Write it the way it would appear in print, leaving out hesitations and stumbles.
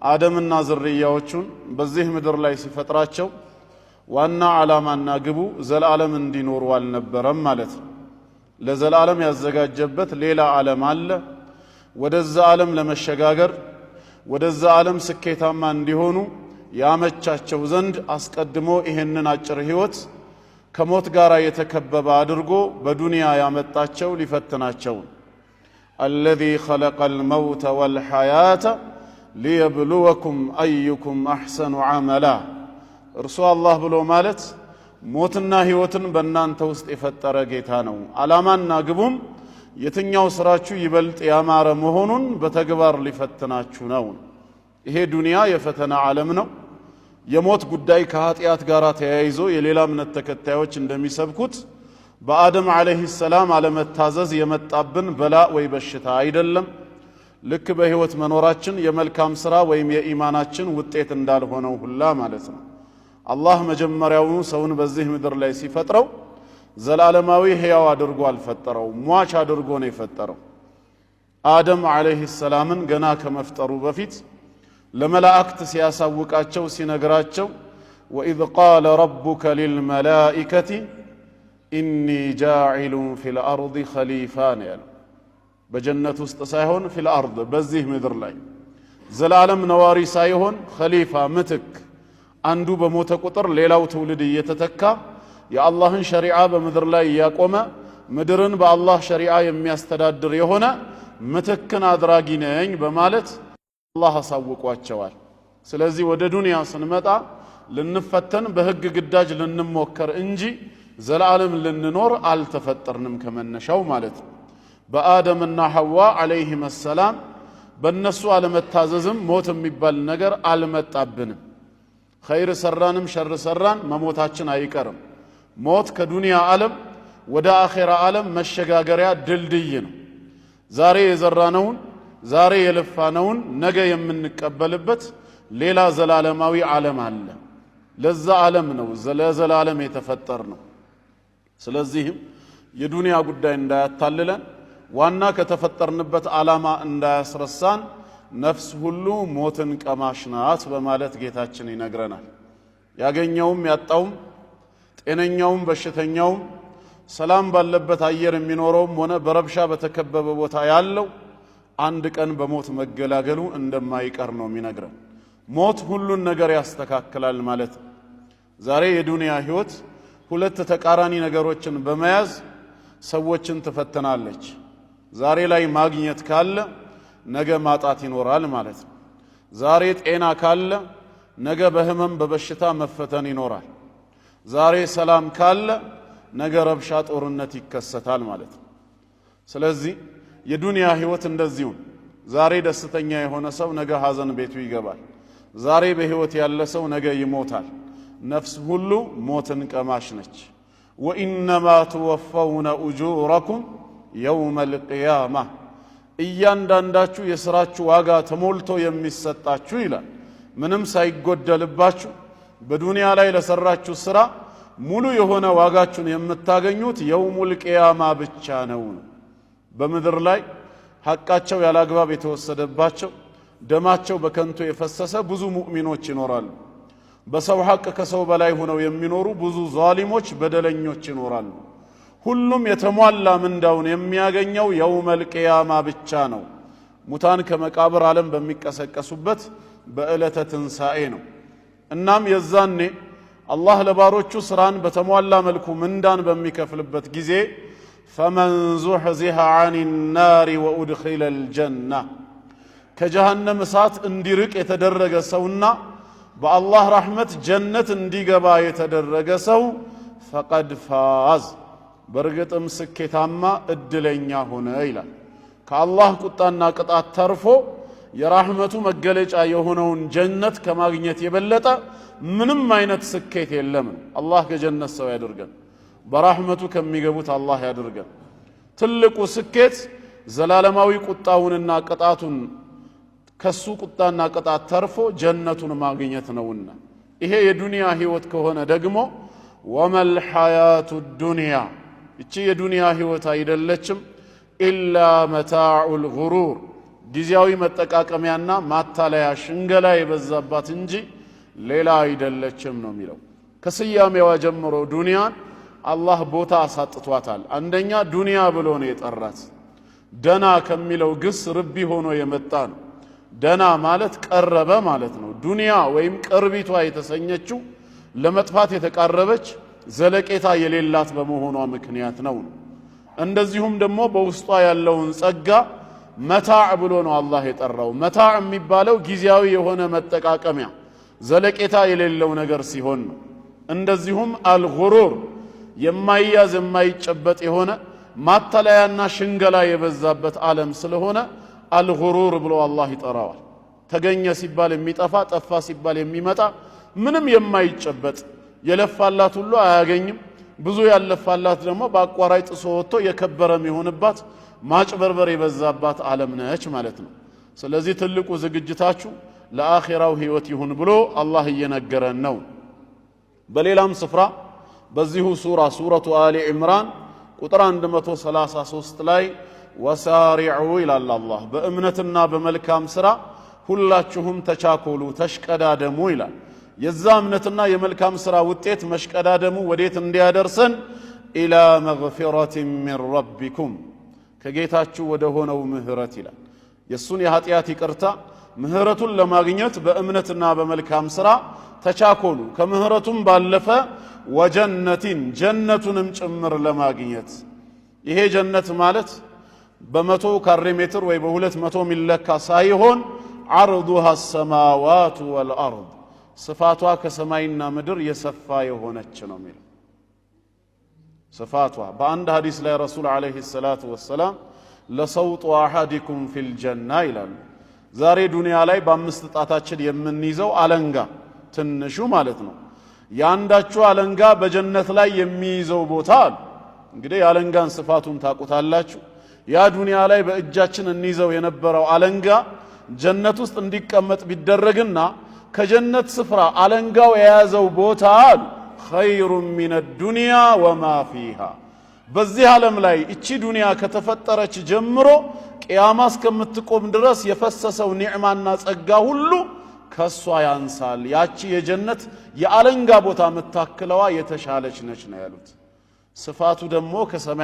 አደምና ዝርያዎቹን በዚህ ምድር ላይ ሲፈጥራቸው ዋና ዓላማና ግቡ ዘላለም እንዲኖሩ አልነበረም ማለት ነው። ለዘላለም ያዘጋጀበት ሌላ ዓለም አለ። ወደዛ ዓለም ለመሸጋገር ወደዛ ዓለም ስኬታማ እንዲሆኑ ያመቻቸው ዘንድ አስቀድሞ ይሄንን አጭር ህይወት ከሞት ጋር የተከበበ አድርጎ በዱንያ ያመጣቸው ሊፈትናቸው الذي خلق الموت والحياة ليبلوكم أيكم أحسن عملا እርሱ አላህ ብሎ ማለት ሞትና ህይወትን በእናንተ ውስጥ የፈጠረ ጌታ ነው። ዓላማና ግቡም የትኛው ስራችሁ ይበልጥ ያማረ መሆኑን በተግባር ሊፈትናችሁ ነው። ይሄ ዱንያ የፈተና ዓለም ነው። የሞት ጉዳይ ከኃጢአት ጋር ተያይዞ የሌላ እምነት ተከታዮች እንደሚሰብኩት በአደም አለይሂ ሰላም አለመታዘዝ የመጣብን በላ ወይ በሽታ አይደለም። ልክ በህይወት መኖራችን የመልካም ስራ ወይም የኢማናችን ውጤት እንዳልሆነው ሁላ ማለት ነው። አላህ መጀመሪያውኑ ሰውን በዚህ ምድር ላይ ሲፈጥረው ዘላለማዊ ህያው አድርጎ አልፈጠረው፣ ሟች አድርጎ ነው የፈጠረው። አደም አለይሂ ሰላምን ገና ከመፍጠሩ በፊት ለመላእክት ሲያሳውቃቸው ሲነግራቸው ወኢዝ ቃለ ረቡከ ሊልመላኢከቲ ኢኒ ጃዒሉን ፊል አርድ ኸሊፋ ነው ያለው። በጀነት ውስጥ ሳይሆን ፊል አርድ በዚህ ምድር ላይ ዘላለም ነዋሪ ሳይሆን ኸሊፋ ምትክ፣ አንዱ በሞተ ቁጥር ሌላው ትውልድ እየተተካ የአላህን ሸሪዓ በምድር ላይ ያቆመ ምድርን በአላህ ሸሪዓ የሚያስተዳድር የሆነ ምትክን አድራጊ ነኝ በማለት አላህ አሳውቋቸዋል። ስለዚህ ወደ ዱንያ ስንመጣ ልንፈተን በህግ ግዳጅ ልንሞከር እንጂ ዘላለም ልንኖር አልተፈጠርንም ከመነሻው ማለት ነው። በአደምና ሐዋ አለይሂም ሰላም በእነሱ አለመታዘዝም ሞት የሚባል ነገር አልመጣብንም። ኸይር ሰራንም ሸር ሰራን መሞታችን አይቀርም። ሞት ከዱንያ ዓለም ወደ አኺራ ዓለም መሸጋገሪያ ድልድይ ነው። ዛሬ የዘራነውን ዛሬ የለፋነውን ነገ የምንቀበልበት ሌላ ዘላለማዊ ዓለም አለ። ለዛ ዓለም ነው ለዘላለም የተፈጠር ነው። ስለዚህም የዱንያ ጉዳይ እንዳያታልለን ዋና ከተፈጠርንበት ዓላማ እንዳያስረሳን ነፍስ ሁሉ ሞትን ቀማሽ ናት በማለት ጌታችን ይነግረናል። ያገኘውም ያጣውም ጤነኛውም በሽተኛውም ሰላም ባለበት አየር የሚኖረውም ሆነ በረብሻ በተከበበ ቦታ ያለው አንድ ቀን በሞት መገላገሉ እንደማይቀር ነው የሚነግረን። ሞት ሁሉን ነገር ያስተካክላል ማለት ነው። ዛሬ የዱንያ ህይወት ሁለት ተቃራኒ ነገሮችን በመያዝ ሰዎችን ትፈትናለች። ዛሬ ላይ ማግኘት ካለ ነገ ማጣት ይኖራል ማለት ነው። ዛሬ ጤና ካለ ነገ በህመም በበሽታ መፈተን ይኖራል። ዛሬ ሰላም ካለ ነገ ረብሻ ጦርነት ይከሰታል ማለት ነው። ስለዚህ የዱንያ ህይወት እንደዚሁ ዛሬ ደስተኛ የሆነ ሰው ነገ ሐዘን ቤቱ ይገባል። ዛሬ በህይወት ያለ ሰው ነገ ይሞታል። ነፍስ ሁሉ ሞትን ቀማሽ ነች። ወኢነማ ትወፈውነ ኡጁረኩም የውመል ቂያማ፣ እያንዳንዳችሁ የሥራችሁ ዋጋ ተሞልቶ የሚሰጣችሁ ይላል። ምንም ሳይጎደልባችሁ በዱንያ ላይ ለሰራችሁ ሥራ ሙሉ የሆነ ዋጋችሁን የምታገኙት የውሙል ቂያማ ብቻ ነው። በምድር ላይ ሐቃቸው ያላግባብ የተወሰደባቸው ደማቸው በከንቱ የፈሰሰ ብዙ ሙእሚኖች ይኖራሉ። በሰው ሐቅ ከሰው በላይ ሆነው የሚኖሩ ብዙ ዛሊሞች በደለኞች ይኖራሉ። ሁሉም የተሟላ ምንዳውን የሚያገኘው የውመል ቂያማ ብቻ ነው። ሙታን ከመቃብር ዓለም በሚቀሰቀሱበት በዕለተ ትንሣኤ ነው። እናም የዛኔ አላህ ለባሮቹ ስራን በተሟላ መልኩ ምንዳን በሚከፍልበት ጊዜ ፈመን ዙሕዚሐ ዐኒ ናሪ ወኡድኺለ አልጀና፣ ከጀሃነም እሳት እንዲርቅ የተደረገ ሰውና በአላህ ረሕመት ጀነት እንዲገባ የተደረገ ሰው ፈቀድ ፋዝ፣ በርግጥም ስኬታማ እድለኛ ሆነ ይላል። ከአላህ ቁጣና ቅጣት ተርፎ የራህመቱ መገለጫ የሆነውን ጀነት ከማግኘት የበለጠ ምንም አይነት ስኬት የለም። አላህ ከጀነት ሰው ያድርገን፣ በራህመቱ ከሚገቡት አላህ ያድርገን። ትልቁ ስኬት ዘላለማዊ ቁጣውንና ቅጣቱን ከሱ ቁጣና ቅጣት ተርፎ ጀነቱን ማግኘት ነውና፣ ይሄ የዱንያ ህይወት ከሆነ ደግሞ ወመል ሐያቱ ዱንያ፣ እቺ የዱንያ ህይወት አይደለችም ኢላ መታዑል ጉሩር፣ ጊዜያዊ መጠቃቀሚያና ማታለያ ሽንገላ የበዛባት እንጂ ሌላ አይደለችም ነው የሚለው። ከስያሜዋ ጀምሮ ዱንያን አላህ ቦታ አሳጥቷታል። አንደኛ ዱንያ ብሎ ነው የጠራት። ደና ከሚለው ግስ ርቢ ሆኖ የመጣ ነው። ደና ማለት ቀረበ ማለት ነው። ዱንያ ወይም ቅርቢቷ የተሰኘችው ለመጥፋት የተቃረበች ዘለቄታ የሌላት በመሆኗ ምክንያት ነው። እንደዚሁም ደግሞ በውስጧ ያለውን ጸጋ መታዕ ብሎ ነው አላህ የጠራው። መታዕ የሚባለው ጊዜያዊ የሆነ መጠቃቀሚያ ዘለቄታ የሌለው ነገር ሲሆን ነው። እንደዚሁም አልጉሩር የማይያዝ የማይጨበጥ የሆነ ማታለያና ሽንገላ የበዛበት ዓለም ስለሆነ አልጉሩር ብሎ አላህ ይጠራዋል። ተገኘ ሲባል የሚጠፋ ጠፋ ሲባል የሚመጣ ምንም የማይጨበጥ የለፋላት ሁሉ አያገኝም። ብዙ ያለፋላት ደግሞ በአቋራጭ ጥሶ ወጥቶ የከበረ የሚሆንባት ማጭበርበር የበዛባት ዓለም ነች ማለት ነው። ስለዚህ ትልቁ ዝግጅታችሁ ለአኺራው ህይወት ይሁን ብሎ አላህ እየነገረን ነው። በሌላም ስፍራ በዚሁ ሱረቱ አሊ ኢምራን ቁጥር 133 ላይ ወሳሪዑ ይላል አላህ። በእምነትና በመልካም ስራ ሁላችሁም ተቻኮሉ ተሽቀዳደሙ ይላል። የዛ እምነትና የመልካም ስራ ውጤት መሽቀዳደሙ ወዴት እንዲያደርሰን ኢላ መግፊረት ሚን ረቢኩም ከጌታችሁ ወደ ሆነው ምህረት ይላል። የሱን የኃጢአት ይቅርታ ምህረቱን ለማግኘት በእምነትና በመልካም ስራ ተቻኮሉ። ከምህረቱም ባለፈ ወጀነቲን ጀነቱንም ጭምር ለማግኘት። ይሄ ጀነት ማለት በ100 ካሬ ሜትር ወይ በ200 ሚለካ ሳይሆን ዓርዱሃ ሰማዋቱ ወልአርድ ስፋቷ ከሰማይና ምድር የሰፋ የሆነች ነው የሚለው። ስፋቷ በአንድ ሐዲስ ላይ ረሱል አለይሂ ሰላቱ ወሰላም ለሰውጡ አሐዲኩም ፊል ጀና ይላሉ። ዛሬ ዱንያ ላይ በአምስት ጣታችን የምንይዘው አለንጋ ትንሹ ማለት ነው። ያንዳችሁ አለንጋ በጀነት ላይ የሚይዘው ቦታ አለ። እንግዲህ የአለንጋን ስፋቱን ታውቁታላችሁ። ያ ዱንያ ላይ በእጃችን እንይዘው የነበረው አለንጋ ጀነት ውስጥ እንዲቀመጥ ቢደረግና ከጀነት ስፍራ አለንጋው የያዘው ቦታ ኸይሩ ሚነ ዱንያ ወማ ፊሃ። በዚህ ዓለም ላይ እቺ ዱንያ ከተፈጠረች ጀምሮ ቂያማ እስከምትቆም ድረስ የፈሰሰው ኒዕማና ጸጋ ሁሉ ከሷ ያንሳል። ያቺ የጀነት የአለንጋ ቦታ መታከለዋ የተሻለች ነች ነው ያሉት። ስፋቱ ደግሞ ከሰማይ